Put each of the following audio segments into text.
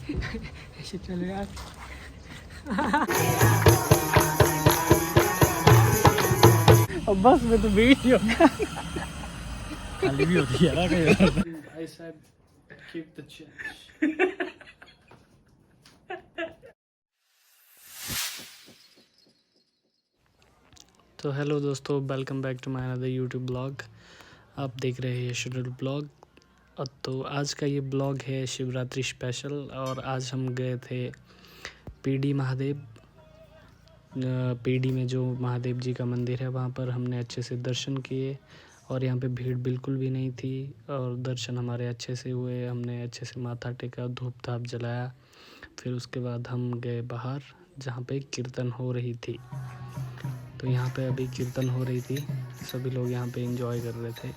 ऐसे चलो यार। अब बस में तो वीडियो खाली भी होती है ना कई बार। I said keep the change. तो हेलो दोस्तों, welcome back to my another YouTube blog. आप देख रहे हैं शेड्यूल ब्लॉग। तो आज का ये ब्लॉग है शिवरात्रि स्पेशल। और आज हम गए थे पीडी महादेव। पीडी में जो महादेव जी का मंदिर है वहाँ पर हमने अच्छे से दर्शन किए और यहाँ पे भीड़ बिल्कुल भी नहीं थी और दर्शन हमारे अच्छे से हुए। हमने अच्छे से माथा टेका, धूप धाप जलाया। फिर उसके बाद हम गए बाहर जहाँ पे कीर्तन हो रही थी। तो यहाँ पे अभी कीर्तन हो रही थी, सभी लोग यहाँ पे एंजॉय कर रहे थे।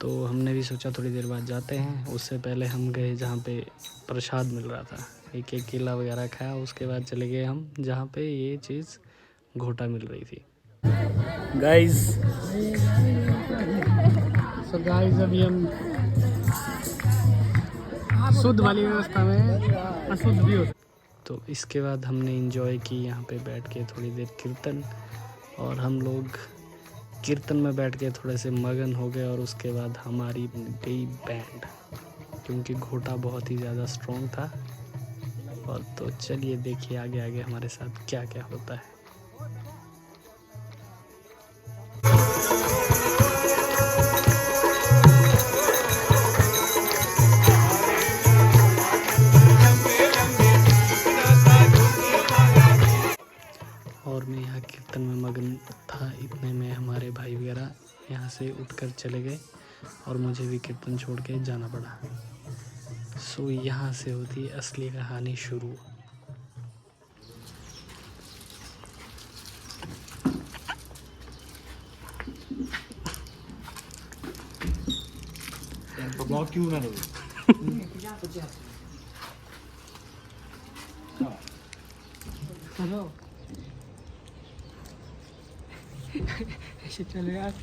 तो हमने भी सोचा थोड़ी देर बाद जाते हैं। उससे पहले हम गए जहाँ पे प्रसाद मिल रहा था, एक केला वगैरह खाया। उसके बाद चले गए हम जहाँ पे ये चीज़ घोटा मिल रही थी। गाइस अभी हम शुद्ध वाली व्यवस्था में अशुद्ध भी हो। तो इसके बाद हमने एंजॉय की यहाँ पे बैठ के थोड़ी देर कीर्तन। और हम लोग कीर्तन में बैठ के थोड़े से मगन हो गए। और उसके बाद हमारी गई बैंड, क्योंकि घोटा बहुत ही ज़्यादा स्ट्रॉन्ग था। और तो चलिए देखिए आगे आगे हमारे साथ क्या क्या होता है। और मैं यहाँ कीर्तन में मगन था, इतने में हमारे भाई वगैरह यहाँ से उठकर चले गए और मुझे भी कीर्तन छोड़ के जाना पड़ा। सो यहाँ से होती है असली कहानी शुरू। ब्लॉग क्यों ना हेलो ऐसे चलो यार।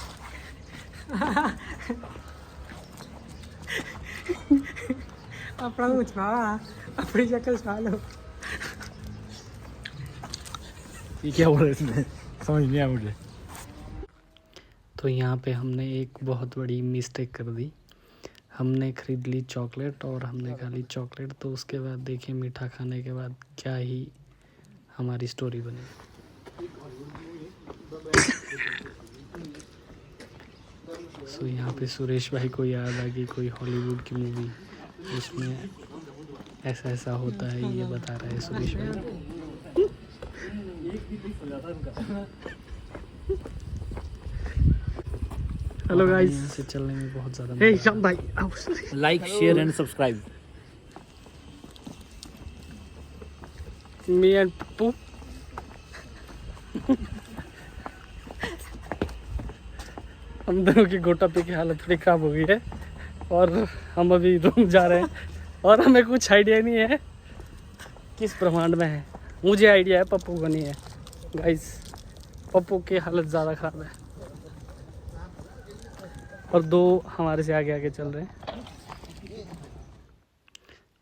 अपना कुछ अपनी शक्ल छुपा लो। ये क्या बोल रहे इसने, समझ नहीं आया मुझे। तो यहाँ पे हमने एक बहुत बड़ी मिस्टेक कर दी। हमने खरीद ली चॉकलेट और हमने खा ली चॉकलेट। तो उसके बाद देखिए मीठा खाने के बाद क्या ही हमारी स्टोरी बनी। सो यहाँ पे सुरेश भाई को याद आ गई कोई हॉलीवुड की मूवी, उसमें ऐसा ऐसा होता है, ये बता रहा है सुरेश भाई। हेलो गाइस, यहाँ से चलने में बहुत ज़्यादा हे श्याम भाई, like share and subscribe. Me and Pappu. हम दोनों की गोटा पी की हालत थोड़ी खराब हो गई है और हम अभी रूम जा रहे हैं। और हमें कुछ आइडिया नहीं है किस ब्रह्मांड में है। मुझे आइडिया है, पप्पू को नहीं है। गाइस पप्पू की हालत ज़्यादा ख़राब है और दो हमारे से आगे आगे चल रहे हैं।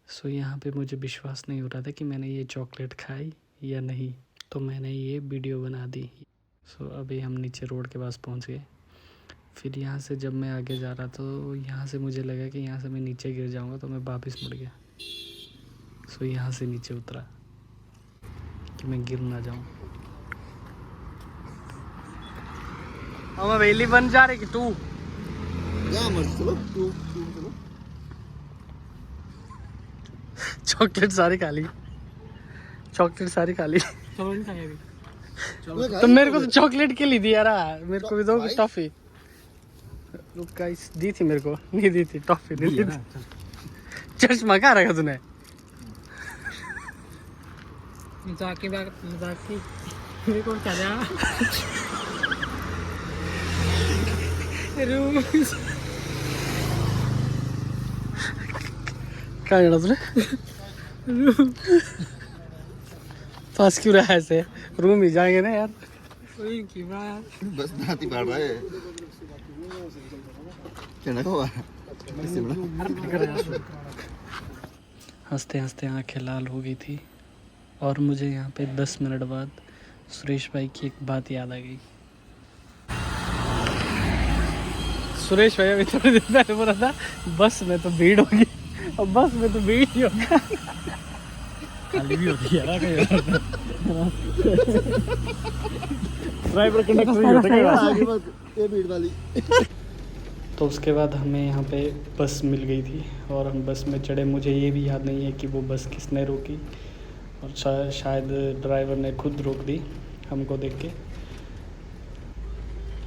सो यहाँ पे मुझे विश्वास नहीं हो रहा था कि मैंने ये चॉकलेट खाई या नहीं, तो मैंने ये वीडियो बना दी। सो अभी हम नीचे रोड के पास पहुँच गए। फिर यहाँ से जब मैं आगे जा रहा तो यहाँ से मुझे लगा कि यहाँ से मैं नीचे गिर जाऊँगा, तो मैं वापस मुड़ गया। सो यहाँ से नीचे उतरा कि मैं गिर ना जाऊँ। हम हवेली बन जा रहे कि तू चॉकलेट सारी खा ली, चॉकलेट सारी खा ली। तो मेरे को तो चॉकलेट के लिए दिया रहा, मेरे को भी दो टॉफी। गाइस दी थी मेरे को, नहीं दी थी टॉफी, नहीं दी थी। चश्मा कहाँ रखा तूने? मजाक की मेरे को क्या दिया? क्या जाना तूने? फंस क्यों रहा है ऐसे? रूम ही जाएंगे ना यार। बस नाती पड़ रहा है। हंसते हंसते आंखें लाल हो गई थी और मुझे यहाँ पे 10 मिनट बाद सुरेश भाई की एक बात याद आ गई। सुरेश भाई अभी थोड़ी देर पहले बोला था बस में तो भीड़ होगी, और बस में तो भीड़ ही होगी। खाली भी होती है ना कई ड्राइवर कंडक्टर भी होता है आगे बस ये भीड़ वाली। तो उसके बाद हमें यहाँ पे बस मिल गई थी और हम बस में चढ़े। मुझे ये भी याद नहीं है कि वो बस किसने रोकी, और शायद ड्राइवर ने खुद रोक दी हमको देख के।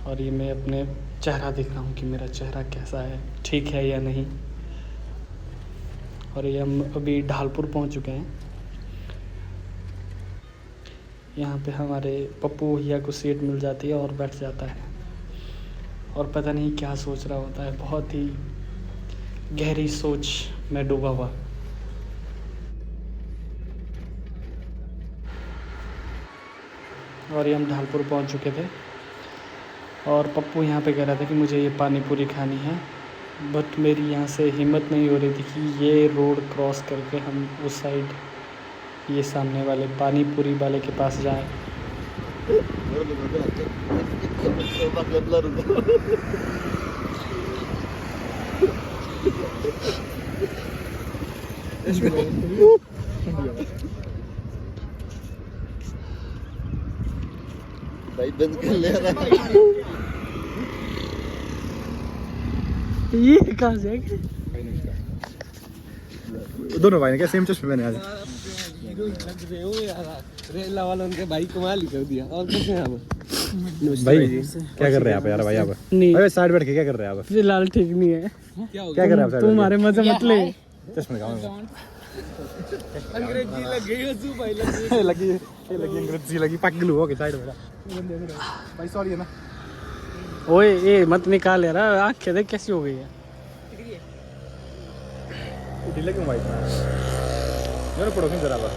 और ये मैं अपने चेहरा देख रहा हूँ कि मेरा चेहरा कैसा है, ठीक है या नहीं। और ये हम अभी ढालपुर पहुँच चुके हैं। यहाँ पे हमारे पप्पू भैया को सीट मिल जाती है और बैठ जाता है और पता नहीं क्या सोच रहा होता है, बहुत ही गहरी सोच में डूबा हुआ। और ये हम ढालपुर पहुँच चुके थे और पप्पू यहाँ पे कह रहा था कि मुझे ये पानी पूरी खानी है, बट मेरी यहाँ से हिम्मत नहीं हो रही थी कि ये रोड क्रॉस करके हम उस साइड ये सामने वाले पानी पूरी वाले के पास जाएं। भाई बंद कर ले रहा ये कहाँ से है? दोनों भाई ने क्या सेम चश्मे पहने आज। रेला वालों ने भाई कमाल ही कर दिया। और कैसे हैं आप? भाई क्या कर रहे हैं आप यार? भाई आप नहीं, भाई साइड बैठ के क्या कर रहे हैं आप? फिलहाल ठीक नहीं है। क्या कर रहे हैं आप? तुम्हारे मजे मत ले। चश्मे लगाओ। अंग्रेजी लग गई है भाई लगी ये लगी अंग्रेजी लगी पगलू हो गई साइड में। भाई सॉरी है ना। ओए ये मत निकाल यार, आँखें देख कैसी हो गई है। ढीले क्यों भाई? यार पढ़ो क्यों जरा बस।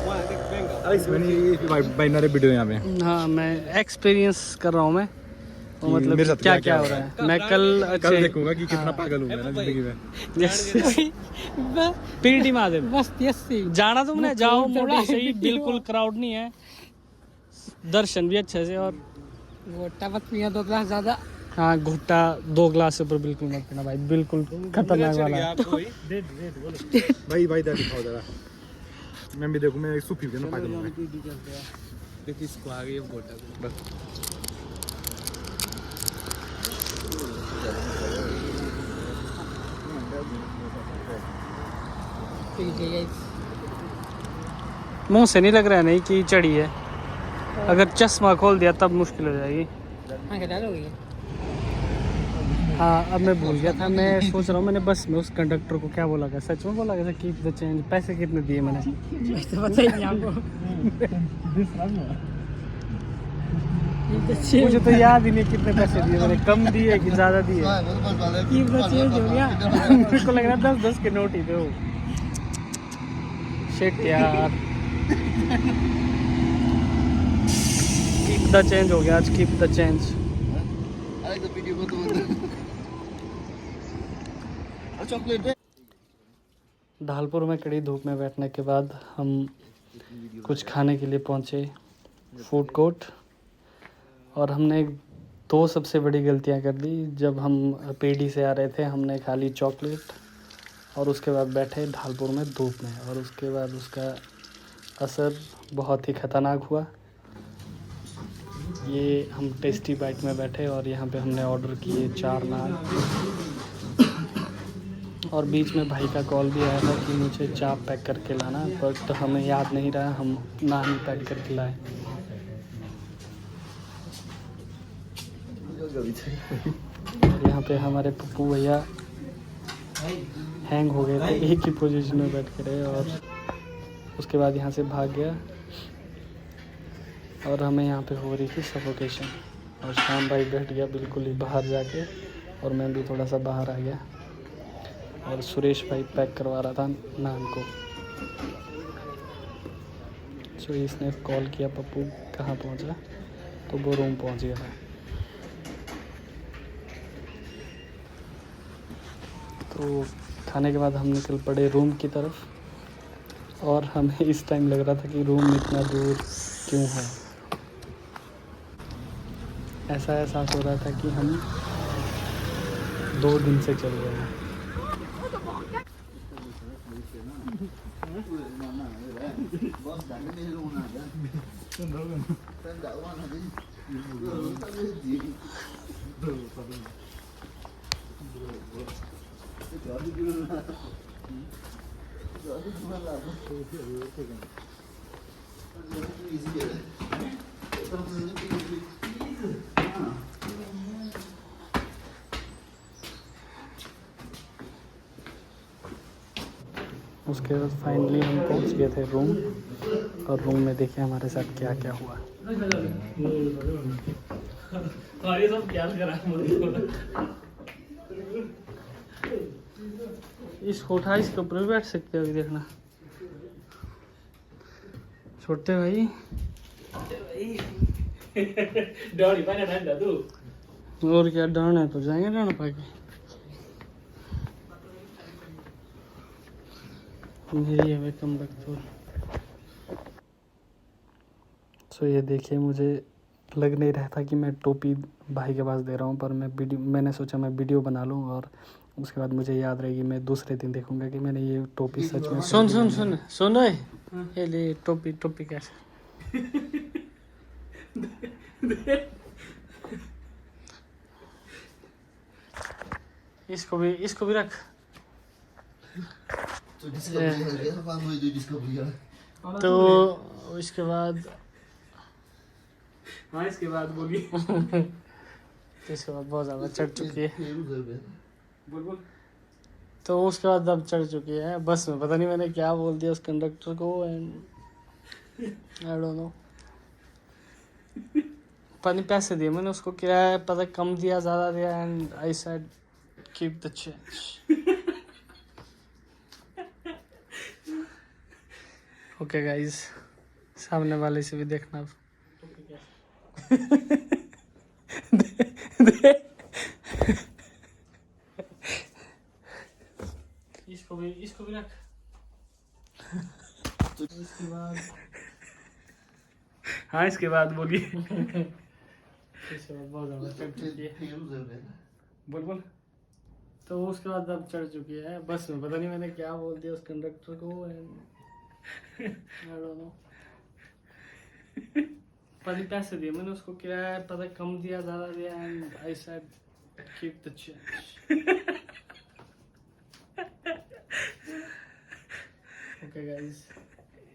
अरे इसमें नहीं भाई भाई नारे वीडियो यहाँ पे। हाँ मैं एक्सपीरियंस कर रहा हूँ मैं, तो मेरे मतलब साथ क्या क्या क्या हो रहा है। मैं कल देखूंगा कि कितना पागल हूँ मैं ना जिंदगी में। पीटी महादेव बस जाना तुमने, जाओ मोटी सही, बिल्कुल क्राउड नहीं है, दर्शन भी अच्छे से। और घोटा मत पिया 2 ग्लास ज्यादा। हाँ घुट्टा 2 ग्लास से ऊपर बिल्कुल मत पीना भाई, बिल्कुल खतरनाक वाला है। भाई भाई दादी खाओ जरा, मैं भी देखूं। मैं सूफी हूं ना पागल हूं मैं। देखिए इसको आ गई घोटा बस मुंह से नहीं लग रहा है नहीं कि चढ़ी है, अगर चश्मा खोल दिया तब मुश्किल हो जाएगी। हाँ अब मैं भूल गया था, मैं सोच रहा हूँ मैंने बस में उस कंडक्टर को क्या बोला था, सच में बोला था कीप द चेंज। पैसे कितने दिए मैंने? मुझे तो याद ही नहीं कितने पैसे दिए मैंने, कम दिए कि ज़्यादा दिए। कीप द चेंज हो गया। मेरे को लग रहा है 10-10 के नोट ही थे वो। शिट यार, कीप द चेंज हो गया आज, keep the change. Chocolate Dhalpur में कड़ी धूप में बैठने के बाद हम कुछ खाने के लिए पहुंचे फूड कोर्ट, और हमने 2 सबसे बड़ी गलतियां कर दी। जब हम पेड़ी से आ रहे थे हमने खा ली चॉकलेट, और उसके बाद बैठे ढालपुर में धूप में, और उसके बाद उसका असर बहुत ही ख़तरनाक हुआ। ये हम टेस्टी बाइट में बैठे और यहाँ पे हमने ऑर्डर किए 4 नान, और बीच में भाई का कॉल भी आया था कि मुझे चाप पैक करके लाना, बट हमें याद नहीं रहा, हम नान पैक करके लाए। यहाँ पे हमारे पप्पू भैया हैंग हो गए थे, एक ही पोजीशन में बैठ के रहे, और उसके बाद यहाँ से भाग गया, और हमें यहाँ पे हो रही थी सफोकेशन। और शाम भाई बैठ गया बिल्कुल ही बाहर जाके, और मैं भी थोड़ा सा बाहर आ गया, और सुरेश भाई पैक करवा रहा था नान को। सो इसने कॉल किया पप्पू कहाँ पहुँचा, तो वो रूम पहुँच गया था। तो खाने के बाद हम निकल पड़े रूम की तरफ, और हमें इस टाइम लग रहा था कि रूम इतना दूर क्यों है। ऐसा एहसास हो रहा था कि हम 2 दिन से चल रहे हैं। उसके बाद फाइनली हम पहुंच गए थे रूम, और रूम में देखिए हमारे साथ क्या क्या हुआ। ये सब क्या करा इसको उठा, इसके ऊपर भी बैठ सकते हो। अभी देखना छोटे भाई और क्या डरना है तो जाएंगे डरना पाके। मेरी है वेलकम बैक तो। सो ये देखिए, मुझे लग नहीं रहा था कि मैं टोपी भाई के पास दे रहा हूँ, पर मैंने सोचा मैं वीडियो बना लूँ, और उसके बाद मुझे याद रहेगी, मैं दूसरे दिन देखूंगा कि मैंने ये टोपी सच में। सुन ये ले टोपी कैसे इसको भी रख। तो इसके बाद हाँ, इसके बाद बोलिए। तो इसके बाद बहुत ज़्यादा चढ़ चुकी है। बोल। तो उसके बाद अब चढ़ चुकी है बस में। पता नहीं मैंने क्या बोल दिया उस कंडक्टर को, एंड आई डोंट नो। पता नहीं पैसे दिए मैंने उसको, किराया पता कम दिया ज़्यादा दिया, and I said keep the change. Okay guys, सामने वाले से भी देखना। इसको भी रख। तो इसके बाद हाँ, इसके बाद बोलिए। इसके बाद बहुत ज़्यादा चढ़ चुकी है। बोल। तो उसके बाद अब चढ़ चुकी है बस में। पता नहीं मैंने क्या बोल दिया उस कंडक्टर को, एंड आई डोंट नो। पता पैसे दिए मैंने उसको, किराया पता कम दिया ज़्यादा दिया, and I said keep the change. Okay guys,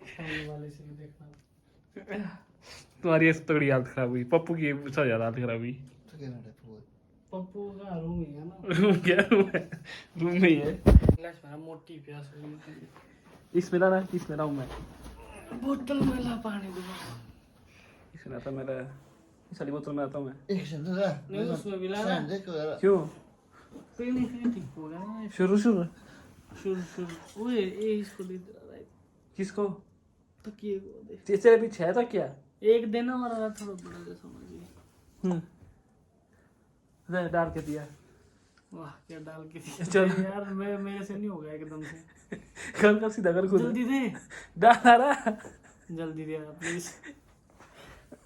सामने वाले से भी देखना। तुम्हारी ऐसी तगड़ी हालत खराब हुई, पप्पू की सबसे ज्यादा हालत खराब हुई। पप्पू का रूम ही है ना। रूम क्या रूम है? रूम में ही है। मेरा मोटी प्यास हुई थी। इसमें लाऊं मैं बोतल में ला पानी दो। इसमें आता मेरा, इस वाली बोतल में आता हूँ मैं। नहीं उसमें भी ला। क्यों? पीने से ठीक हो गया ना। शुरू ओए इसको दे दे। किसको? तकिए को दे। तेरे पीछे है तकिया? एक देना और थोड़ा बड़ा जैसा समझिए। डाल के दिया। वाह क्या डाल के दिया। चल यार मेरे से नहीं हो गया एकदम से। कर सीधा कर खुद। जल्दी दे। डाल रहा। जल्दी दे प्लीज।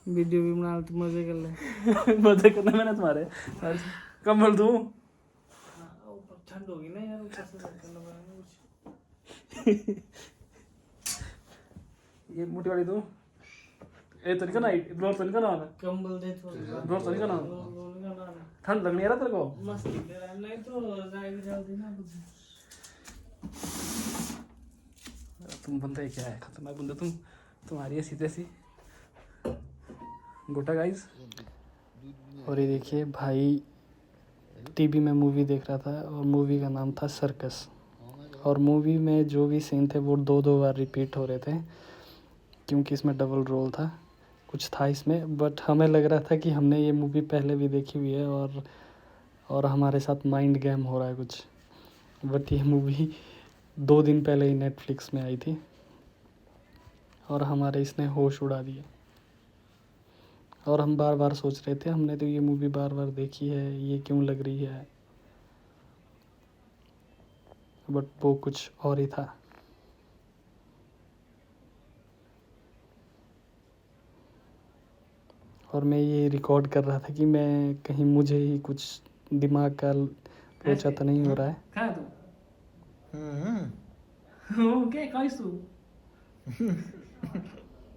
वीडियो भी बना तो मजे कर ले। मजे करना मैंने तुम्हारे। कम्बल दूं? ऊपर ठंड होगी ना यार, ऊपर से करना पड़ेगा कुछ। ये मोटी वाली दूं? ए तो नहीं ना, ब्लोर तो नहीं ना। कंबल दे तो। ब्लोर तो नहीं ना। ठंड लगनी है तेरे को? मस्ती कर रहा है, नहीं तो जाएगी जल्दी ना कुछ। तुम बंदे क्या है, खतरनाक बंदा तुम। तुम्हारी ऐसी तैसी गोटा गाइस। और ये देखिए भाई टीवी में मूवी देख रहा था, और मूवी का नाम था सर्कस। और मूवी में जो भी सीन थे वो 2-2 बार रिपीट हो रहे थे, क्योंकि इसमें डबल रोल था, कुछ था इसमें। बट हमें लग रहा था कि हमने ये मूवी पहले भी देखी हुई है, और हमारे साथ माइंड गेम हो रहा है कुछ। बट ये मूवी 2 दिन पहले ही नेटफ्लिक्स में आई थी, और हमारे इसने होश उड़ा दिए। और हम बार बार सोच रहे थे, हमने तो ये मूवी बार बार देखी है, ये क्यों लग रही है। बट वो कुछ और ही था। और मैं ये रिकॉर्ड कर रहा था कि मैं कहीं मुझे ही कुछ दिमाग का लोचा तो नहीं हो रहा है। कहाँ तू क्या कहीं तू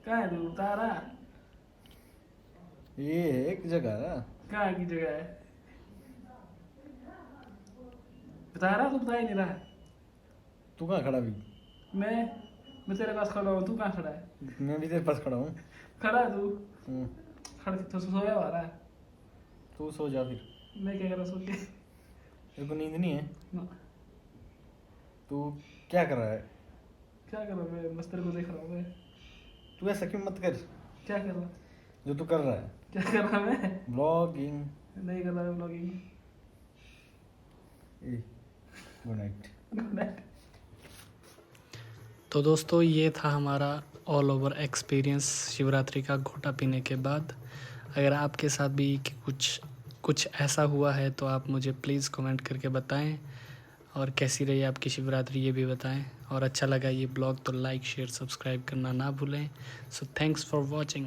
कहाँ है तू तारा ये एक जगह कहाँ की जगह है बता रहा तू बता ही नहीं रहा तू कहाँ खड़ा भी मैं तेरे पास खड़ा हूँ तू कहाँ खड़ा है मैं भी तेरे पास खड़ा हूँ खड़ा है तू खड़ा तो सोया हुआ रहा है तू सो जा फिर मैं क्या कर रहा सो के तेरे को नींद नहीं है ना, तू क्या कर रहा है क्या कर रहा हूँ मैं मस्तर को देख रहा हूँ मैं तू ऐसा क्यों मत कर क्या कर रहा जो तू कर रहा है क्या कर रहा मैं ब्लॉगिंग नहीं कर रहा मैं blogging good night good night. तो दोस्तों ये था हमारा ऑल ओवर एक्सपीरियंस शिवरात्रि का घोटा पीने के बाद। अगर आपके साथ भी कुछ ऐसा हुआ है तो आप मुझे प्लीज़ कमेंट करके बताएं और कैसी रही आपकी शिवरात्रि ये भी बताएं। और अच्छा लगा ये ब्लॉग तो लाइक शेयर सब्सक्राइब करना ना भूलें। So thanks for watching.